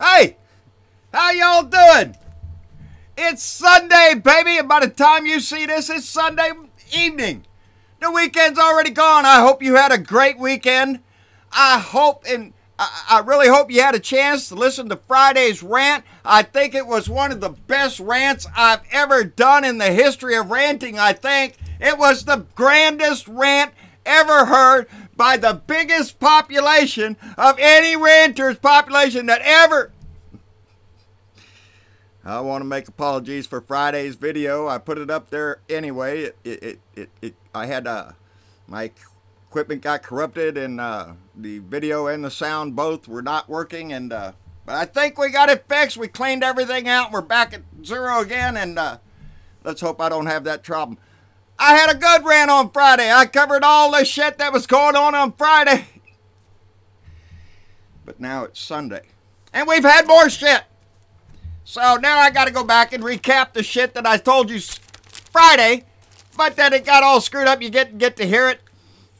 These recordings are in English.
Hey, how y'all doing? It's Sunday, baby, and by the time you see this, it's Sunday evening. The weekend's already gone. I hope you had a great weekend. I really hope you had a chance to listen to Friday's rant. I think it was one of the best rants I've ever done in the history of ranting, I think. It was the grandest rant ever heard by the biggest population of any ranter's population that ever... I want to make apologies for Friday's video. I put it up there anyway. I had my equipment got corrupted, and the video and the sound both were not working. And but I think we got it fixed. We cleaned everything out. We're back at zero again, and let's hope I don't have that problem. I had a good rant on Friday. I covered all the shit that was going on Friday. But now it's Sunday, and we've had more shit. So now I got to go back and recap the shit that I told you Friday, but then it got all screwed up. You get to hear it,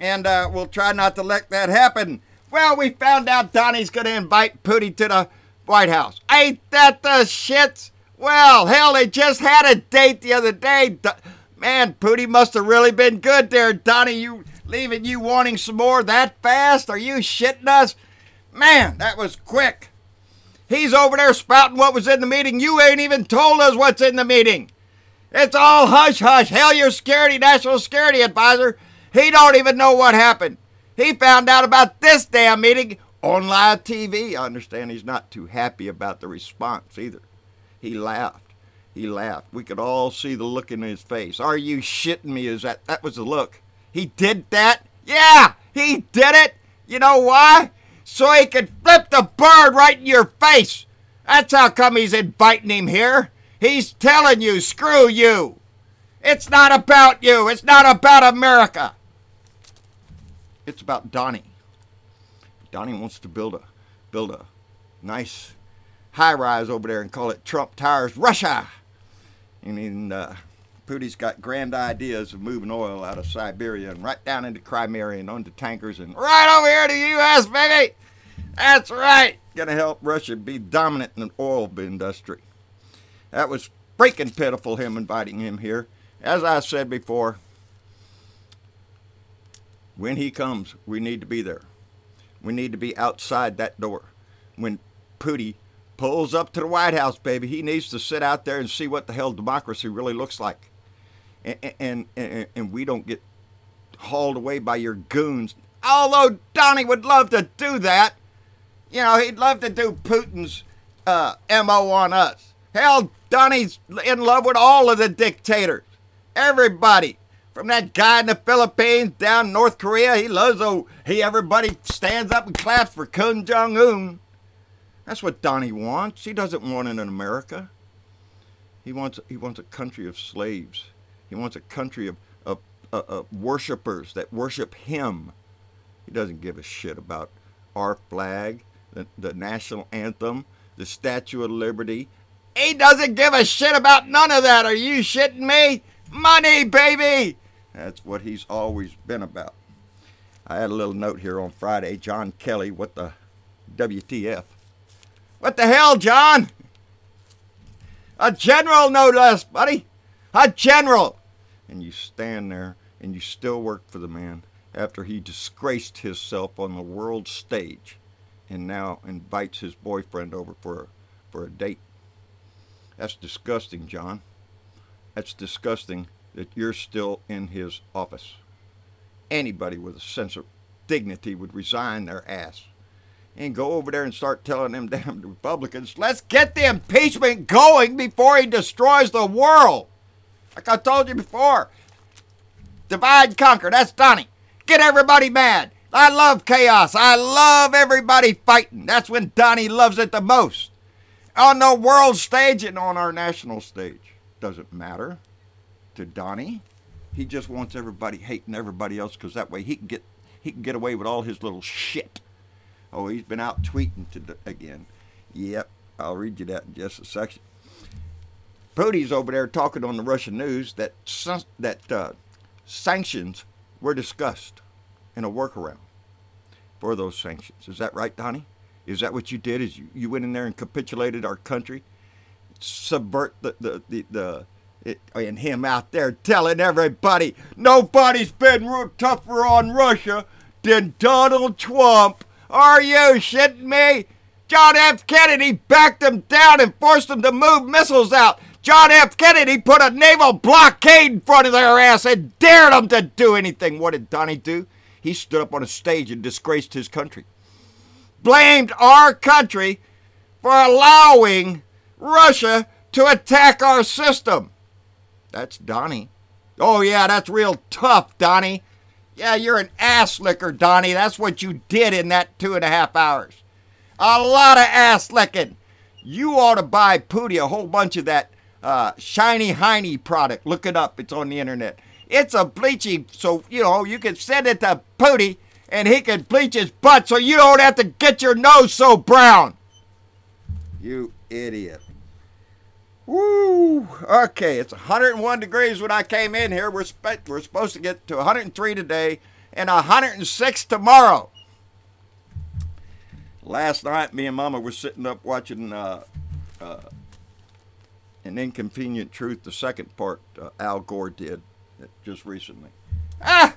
and we'll try not to let that happen. Well, we found out Donnie's going to invite Puti to the White House. Ain't that the shits? Well, hell, they just had a date the other day. Man, Puti must have really been good there. Donnie, leaving you wanting some more that fast? Are you shitting us? Man, that was quick. He's over there spouting what was in the meeting. You ain't even told us what's in the meeting. It's all hush-hush. Hell, your national security advisor, he don't even know what happened. He found out about this damn meeting on live TV. I understand he's not too happy about the response either. He laughed. He laughed. We could all see the look in his face. Are you shitting me? That was the look. He did that? Yeah, he did it. You know why? So he could flip the bird right in your face. That's how come he's inviting him here. He's telling you, screw you. It's not about you. It's not about America. It's about Donnie. Donnie wants to build a nice high-rise over there and call it Trump Towers Russia. And then Puti's got grand ideas of moving oil out of Siberia and right down into Crimea and onto tankers and right over here to the U.S., baby. That's right. Gonna help Russia be dominant in the oil industry. That was freaking pitiful, him inviting him here. As I said before, when he comes, we need to be there. We need to be outside that door. When Puti pulls up to the White House, baby, he needs to sit out there and see what the hell democracy really looks like. And we don't get hauled away by your goons. Although Donnie would love to do that. You know, he'd love to do Putin's MO on us. Hell, Donnie's in love with all of the dictators. Everybody. From that guy in the Philippines down in North Korea, he loves everybody stands up and claps for Kim Jong-un. That's what Donnie wants. He doesn't want it in America. He wants a country of slaves. He wants a country of worshipers that worship him. He doesn't give a shit about our flag, the national anthem, the Statue of Liberty. He doesn't give a shit about none of that. Are you shitting me? Money, baby! That's what he's always been about. I had a little note here on Friday. John Kelly, what the WTF? What the hell, John? A general, no less, buddy. A general. And you stand there and you still work for the man after he disgraced himself on the world stage and now invites his boyfriend over for a date. That's disgusting, John. That's disgusting that you're still in his office. Anybody with a sense of dignity would resign their ass and go over there and start telling them damn Republicans, let's get the impeachment going before he destroys the world. Like I told you before, divide and conquer. That's Donnie. Get everybody mad. I love chaos. I love everybody fighting. That's when Donnie loves it the most. On the world stage and on our national stage. Doesn't matter to Donnie. He just wants everybody hating everybody else because that way he can get away with all his little shit. Oh, he's been out tweeting again. Yep, I'll read you that in just a section. Puti's over there talking on the Russian news that sanctions were discussed in a workaround for those sanctions. Is that right, Donnie? Is that what you did? Is you went in there and capitulated our country? Subvert and him out there telling everybody nobody's been tougher on Russia than Donald Trump. Are you shitting me? John F. Kennedy backed them down and forced them to move missiles out. John F. Kennedy put a naval blockade in front of their ass and dared them to do anything. What did Donnie do? He stood up on a stage and disgraced his country. Blamed our country for allowing Russia to attack our system. That's Donnie. Oh, yeah, that's real tough, Donnie. Yeah, you're an ass licker, Donnie. That's what you did in that 2.5 hours. A lot of ass licking. You ought to buy Puti a whole bunch of that Shiny Hiney product. Look it up. It's on the internet. It's a bleaching, so, you know, you can send it to Puti and he can bleach his butt so you don't have to get your nose so brown. You idiot. Woo! Okay, it's 101 degrees when I came in here. We're supposed to get to 103 today and 106 tomorrow. Last night, me and Mama were sitting up watching An Inconvenient Truth, the second part Al Gore did just recently. Yeah,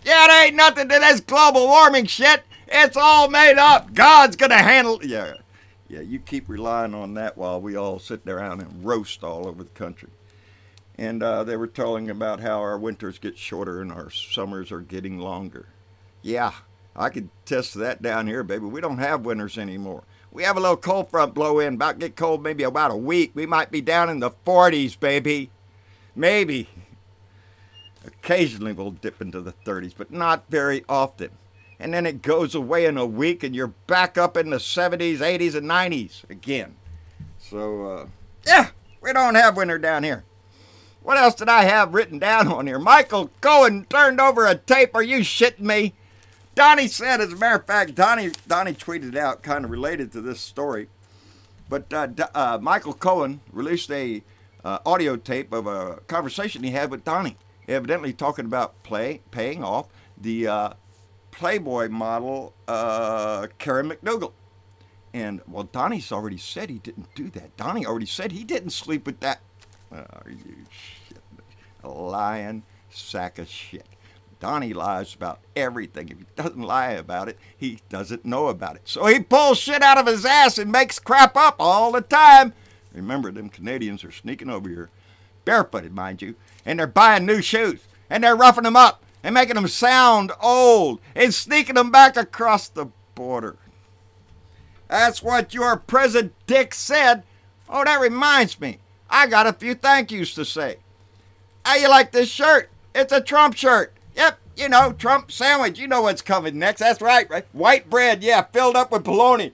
it ain't nothing to this global warming shit. It's all made up. God's gonna handle it. Yeah, you keep relying on that while we all sit around and roast all over the country. And they were telling about how our winters get shorter and our summers are getting longer. Yeah, I could test that down here, baby. We don't have winters anymore. We have a little cold front blow in, about get cold maybe about a week. We might be down in the 40s, baby. Maybe. Occasionally we'll dip into the 30s, but not very often. And then it goes away in a week and you're back up in the 70s, 80s, and 90s again. So, yeah, we don't have winter down here. What else did I have written down on here? Michael Cohen turned over a tape. Are you shitting me? Donnie said, as a matter of fact, Donnie tweeted out, kind of related to this story. But Michael Cohen released a audio tape of a conversation he had with Donnie, evidently talking about paying off the Playboy model Karen McDougal. And, well, Donnie's already said he didn't do that. Donnie already said he didn't sleep with that. Are you shit? A lying sack of shit. Donnie lies about everything. If he doesn't lie about it, he doesn't know about it. So he pulls shit out of his ass and makes crap up all the time. Remember, them Canadians are sneaking over here, barefooted, mind you, and they're buying new shoes, and they're roughing them up and making them sound old and sneaking them back across the border. That's what your President Dick said. Oh, that reminds me. I got a few thank yous to say. How you like this shirt? It's a Trump shirt. Yep, you know, Trump sandwich. You know what's coming next. That's right? White bread, yeah, filled up with bologna,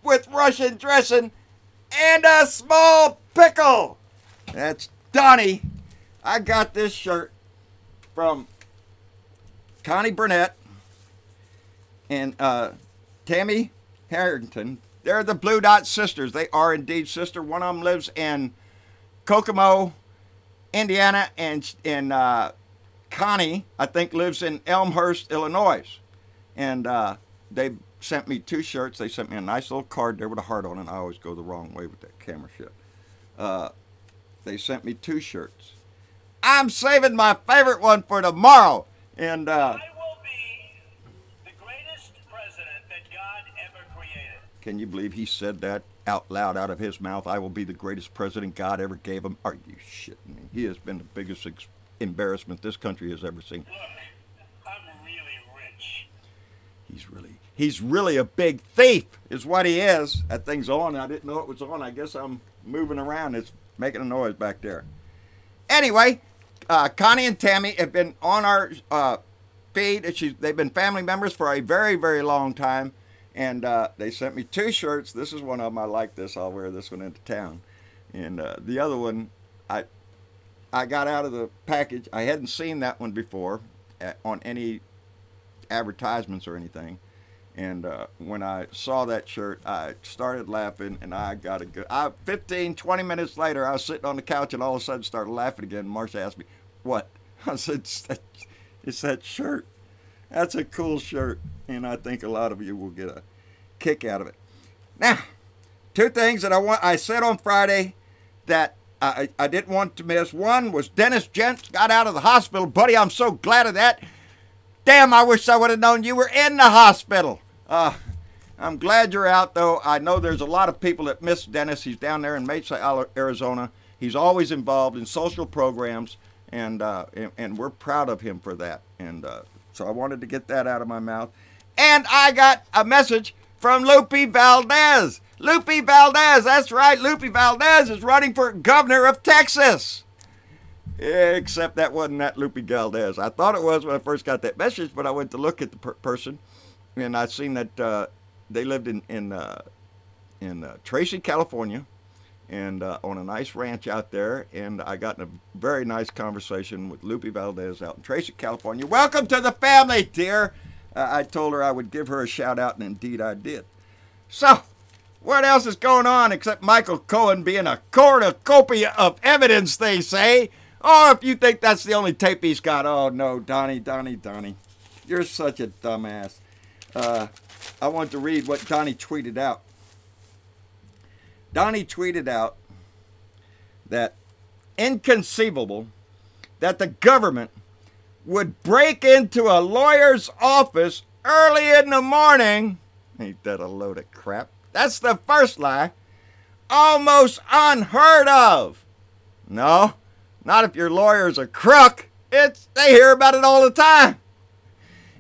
with Russian dressing, and a small pickle. That's Donnie. I got this shirt from Connie Burnett and Tammy Harrington. They're the Blue Dot Sisters. They are indeed sister. One of them lives in Kokomo, Indiana, and Connie, I think, lives in Elmhurst, Illinois. And they sent me 2 shirts. They sent me a nice little card there with a heart on it. I always go the wrong way with that camera shit. They sent me 2 shirts. I'm saving my favorite one for tomorrow. And I will be the greatest president that God ever created. Can you believe he said that out loud out of his mouth? I will be the greatest president God ever gave him. Are you shitting me? He has been the biggest embarrassment this country has ever seen. Look, I'm really rich. He's really a big thief, is what he is. That thing's on. I didn't know it was on. I guess I'm moving around. It's making a noise back there. Anyway, Connie and Tammy have been on our feed. They've been family members for a very, very long time. And they sent me 2 shirts. This is one of them. I like this. I'll wear this one into town. And the other one, I got out of the package. I hadn't seen that one before on any advertisements or anything. And when I saw that shirt, I started laughing, and I got a good... 15, 20 minutes later, I was sitting on the couch, and all of a sudden started laughing again. Marcia asked me, what? I said, it's that shirt. That's a cool shirt, and I think a lot of you will get a kick out of it. Now, two things that I said on Friday that I didn't want to miss. One was Dennis Jentz got out of the hospital. Buddy, I'm so glad of that. Damn, I wish I would have known you were in the hospital. I'm glad you're out, though. I know there's a lot of people that miss Dennis. He's down there in Mesa, Arizona. He's always involved in social programs, and we're proud of him for that. And so I wanted to get that out of my mouth. And I got a message from Lupe Valdez. Lupe Valdez, that's right. Lupe Valdez is running for governor of Texas. Except that wasn't that Lupe Valdez. I thought it was when I first got that message, but I went to look at the person, and I seen that they lived in Tracy, California, and on a nice ranch out there. And I got in a very nice conversation with Lupe Valdez out in Tracy, California. Welcome to the family, dear. I told her I would give her a shout out, and indeed I did. So, what else is going on except Michael Cohen being a cornucopia of evidence, they say? Oh, if you think that's the only tape he's got. Oh, no, Donnie. You're such a dumbass. I want to read what Donnie tweeted out. Donnie tweeted out that inconceivable that the government would break into a lawyer's office early in the morning. Ain't that a load of crap? That's the first lie. Almost unheard of. No, not if your lawyer's a crook. They hear about it all the time.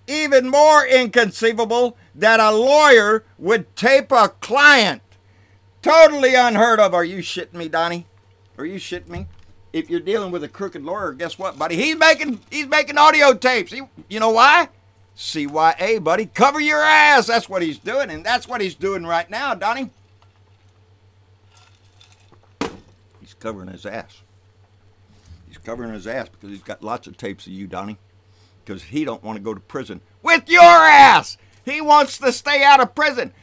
Even more inconceivable that a lawyer would tape a client. Totally unheard of. Are you shitting me, Donnie? Are you shitting me? If you're dealing with a crooked lawyer, guess what, buddy? He's making audio tapes. You know why? CYA, buddy. Cover your ass. That's what he's doing, and that's what he's doing right now, Donnie. He's covering his ass. He's covering his ass because he's got lots of tapes of you, Donnie, because he don't want to go to prison with your ass. He wants to stay out of prison.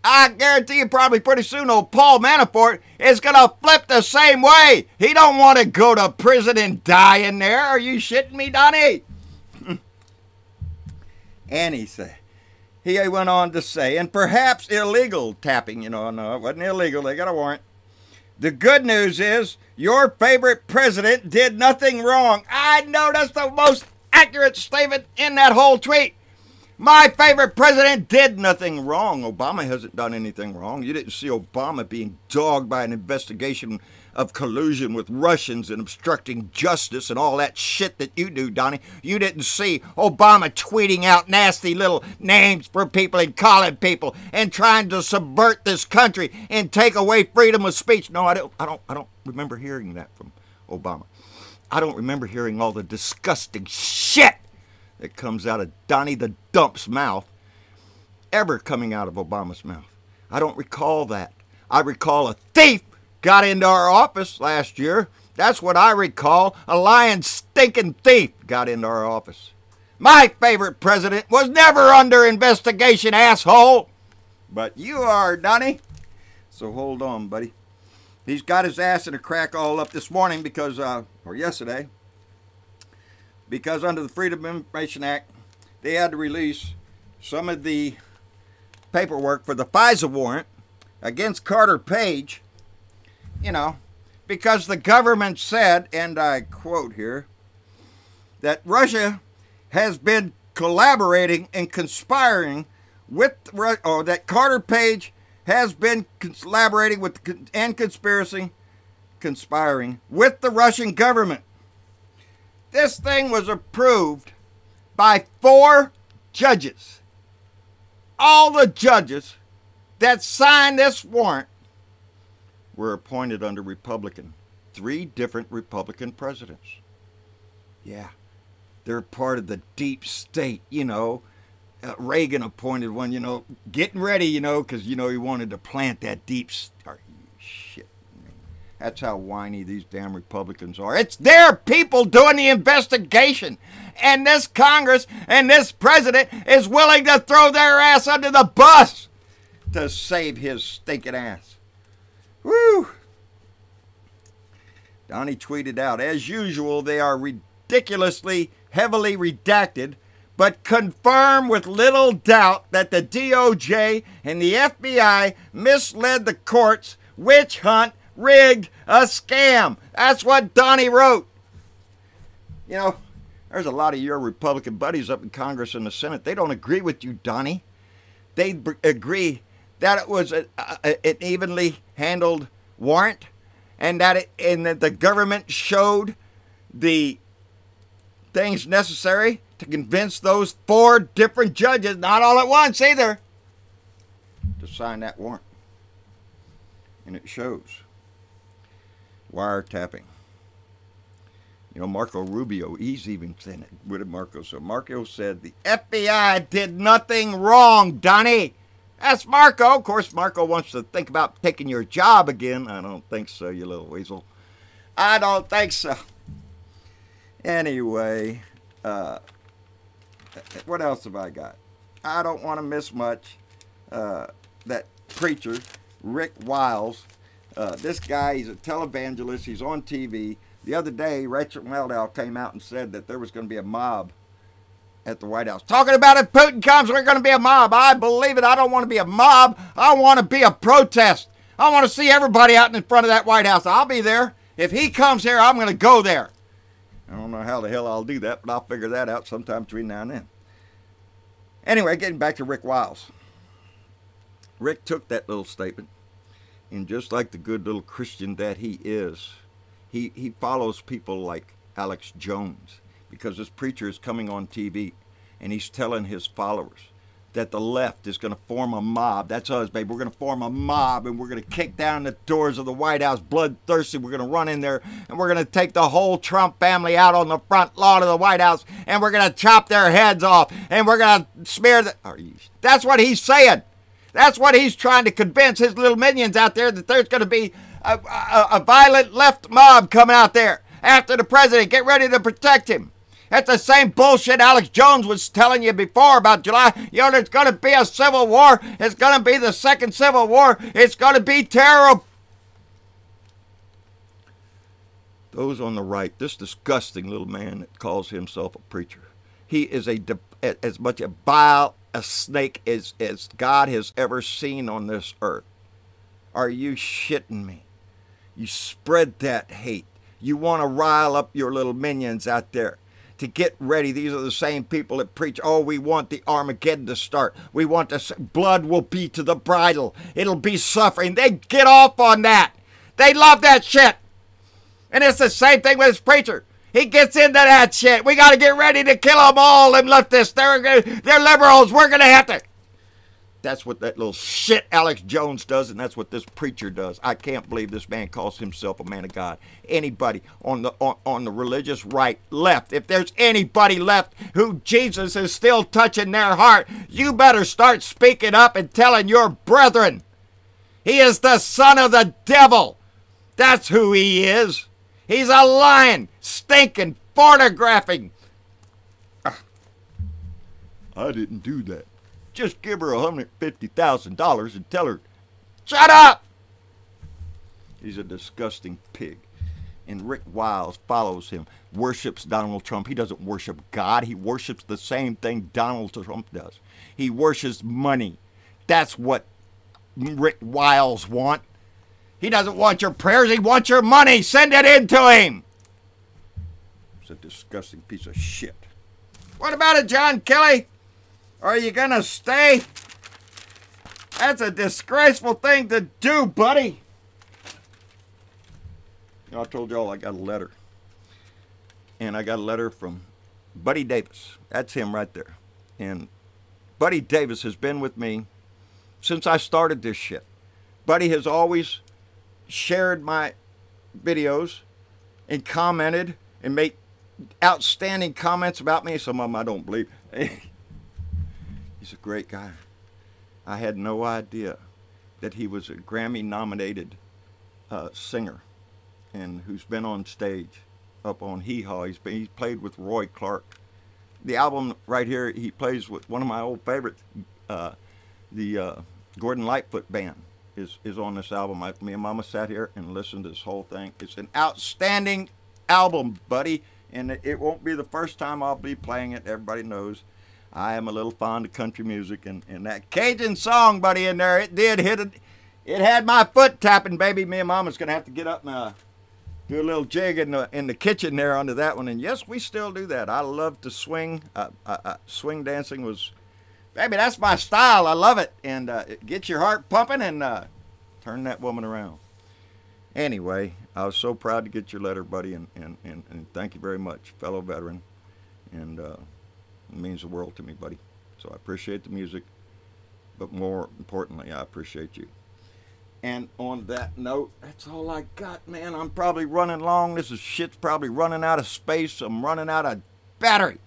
I guarantee you probably pretty soon old Paul Manafort is going to flip the same way. He don't want to go to prison and die in there. Are you shitting me, Donnie? And he went on to say, and perhaps illegal tapping. No, it wasn't illegal. They got a warrant. The good news is your favorite president did nothing wrong. I know that's the most accurate statement in that whole tweet. My favorite president did nothing wrong. Obama hasn't done anything wrong. You didn't see Obama being dogged by an investigation of collusion with Russians and obstructing justice and all that shit that you do, Donnie. You didn't see Obama tweeting out nasty little names for people and calling people and trying to subvert this country and take away freedom of speech. No, I don't remember hearing that from Obama. I don't remember hearing all the disgusting shit that comes out of Donnie the Dump's mouth ever coming out of Obama's mouth. I don't recall that. I recall a thief got into our office last year. That's what I recall. A lying, stinking thief got into our office. My favorite president was never under investigation, asshole. But you are, Donnie. So hold on, buddy. He's got his ass in a crack all up this morning because, or yesterday, because under the Freedom of Information Act, they had to release some of the paperwork for the FISA warrant against Carter Page, because the government said, and I quote here, that Russia has been collaborating and conspiring with, or that Carter Page has been collaborating with and conspiring with the Russian government. This thing was approved by 4 judges. All the judges that signed this warrant were appointed under Republican. 3 different Republican presidents. Yeah, they're part of the deep state, Reagan appointed one, getting ready, because, he wanted to plant that deep state. Shit. That's how whiny these damn Republicans are. It's their people doing the investigation. And this Congress and this president is willing to throw their ass under the bus to save his stinking ass. Woo! Donnie tweeted out, as usual, they are ridiculously heavily redacted, but confirm with little doubt that the DOJ and the FBI misled the courts, witch hunt, rigged, a scam. That's what Donnie wrote. You know, there's a lot of your Republican buddies up in Congress and the Senate. They don't agree with you, Donnie. They agree that it was an evenly handled warrant, and that the government showed the things necessary to convince those 4 different judges, not all at once either, to sign that warrant. And it shows wiretapping. You know, Marco Rubio, he's even saying it. What did Marco say? Marco said the FBI did nothing wrong, Donnie. That's Marco. Of course, Marco wants to think about taking your job again. I don't think so, you little weasel. I don't think so. Anyway, what else have I got? I don't want to miss much. That preacher, Rick Wiles, this guy, he's a televangelist. He's on TV. The other day, Rachel Maddow came out and said that there was going to be a mob at the White House. Talking about if Putin comes, we're going to be a mob. I believe it. I don't want to be a mob. I want to be a protest. I want to see everybody out in front of that White House. I'll be there. If he comes here, I'm going to go there. I don't know how the hell I'll do that, but I'll figure that out sometime between now and then. Anyway, getting back to Rick Wiles. Rick took that little statement, and just like the good little Christian that he is, he follows people like Alex Jones, because this preacher is coming on TV and he's telling his followers that the left is going to form a mob. That's us, baby. We're going to form a mob, and we're going to kick down the doors of the White House bloodthirsty. We're going to run in there, and we're going to take the whole Trump family out on the front lawn of the White House, and we're going to chop their heads off, and we're going to smear the... That's what he's saying. That's what he's trying to convince his little minions out there, that there's going to be a violent left mob coming out there after the president. Get ready to protect him. That's the same bullshit Alex Jones was telling you before about July. You know, there's going to be a civil war. It's going to be the second civil war. It's going to be terrible. Those on the right, this disgusting little man that calls himself a preacher, he is as much a bile, a snake as God has ever seen on this earth. Are you shitting me? You spread that hate. You want to rile up your little minions out there to get ready. These are the same people that preach, oh, we want the Armageddon to start. We want the blood will be to the bridle. It'll be suffering. They get off on that. They love that shit. And it's the same thing with this preacher. He gets into that shit. We got to get ready to kill them all and leftists. They're liberals. We're going to have to. That's what that little shit Alex Jones does, and that's what this preacher does. I can't believe this man calls himself a man of God. Anybody on the religious right, left, if there's anybody left who Jesus is still touching their heart, you better start speaking up and telling your brethren. He is the son of the devil. That's who he is. He's a lying, stinking, photographing. I didn't do that. Just give her $150,000 and tell her, shut up! He's a disgusting pig. And Rick Wiles follows him, worships Donald Trump. He doesn't worship God. He worships the same thing Donald Trump does. He worships money. That's what Rick Wiles wants. He doesn't want your prayers. He wants your money. Send it in to him. It's a disgusting piece of shit. What about it, John Kelly? Are you going to stay? That's a disgraceful thing to do, buddy. You know, I told y'all I got a letter. And I got a letter from Buddy Davis. That's him right there. And Buddy Davis has been with me since I started this shit. Buddy has always shared my videos and commented and made outstanding comments about me. Some of them I don't believe. He's a great guy. I had no idea that he was a Grammy-nominated singer, and who's been on stage up on Hee Haw. He's played with Roy Clark. The album right here, he plays with one of my old favorites, the Gordon Lightfoot Band is on this album. Me and Mama sat here and listened to this whole thing. It's an outstanding album, buddy, and it won't be the first time I'll be playing it. Everybody knows. I am a little fond of country music, and that Cajun song, buddy, in there, it did hit it. It had my foot tapping, baby. Me and Mama's gonna have to get up and do a little jig in the kitchen there onto that one. And yes, we still do that. I love to swing. Swing dancing was, baby, that's my style. I love it. And get your heart pumping and turn that woman around. Anyway, I was so proud to get your letter, buddy, and thank you very much, fellow veteran. And it means the world to me, buddy. So I appreciate the music, but more importantly, I appreciate you. And on that note, that's all I got, man. I'm probably running long. This shit's probably running out of space. I'm running out of battery.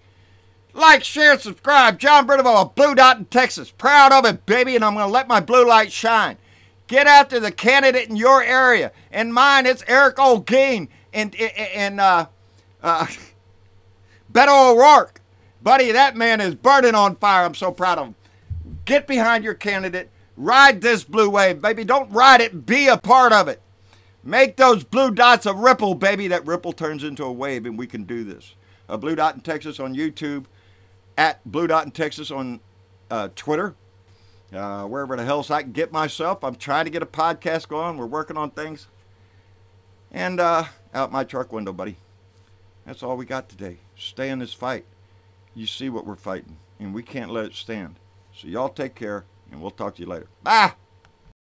Like, share, subscribe. John Brideville, Blue Dot in Texas. Proud of it, baby, and I'm going to let my blue light shine. Get after the candidate in your area. In mine, it's Eric Olguin and Beto O'Rourke. Buddy, that man is burning on fire. I'm so proud of him. Get behind your candidate. Ride this blue wave, baby. Don't ride it. Be a part of it. Make those blue dots a ripple, baby. That ripple turns into a wave, and we can do this. Blue Dot in Texas on YouTube. At Blue Dot in Texas on Twitter. Wherever the hell I can get myself. I'm trying to get a podcast going. We're working on things. And out my truck window, buddy. That's all we got today. Stay in this fight. You see what we're fighting, and we can't let it stand. So y'all take care, and we'll talk to you later. Bye!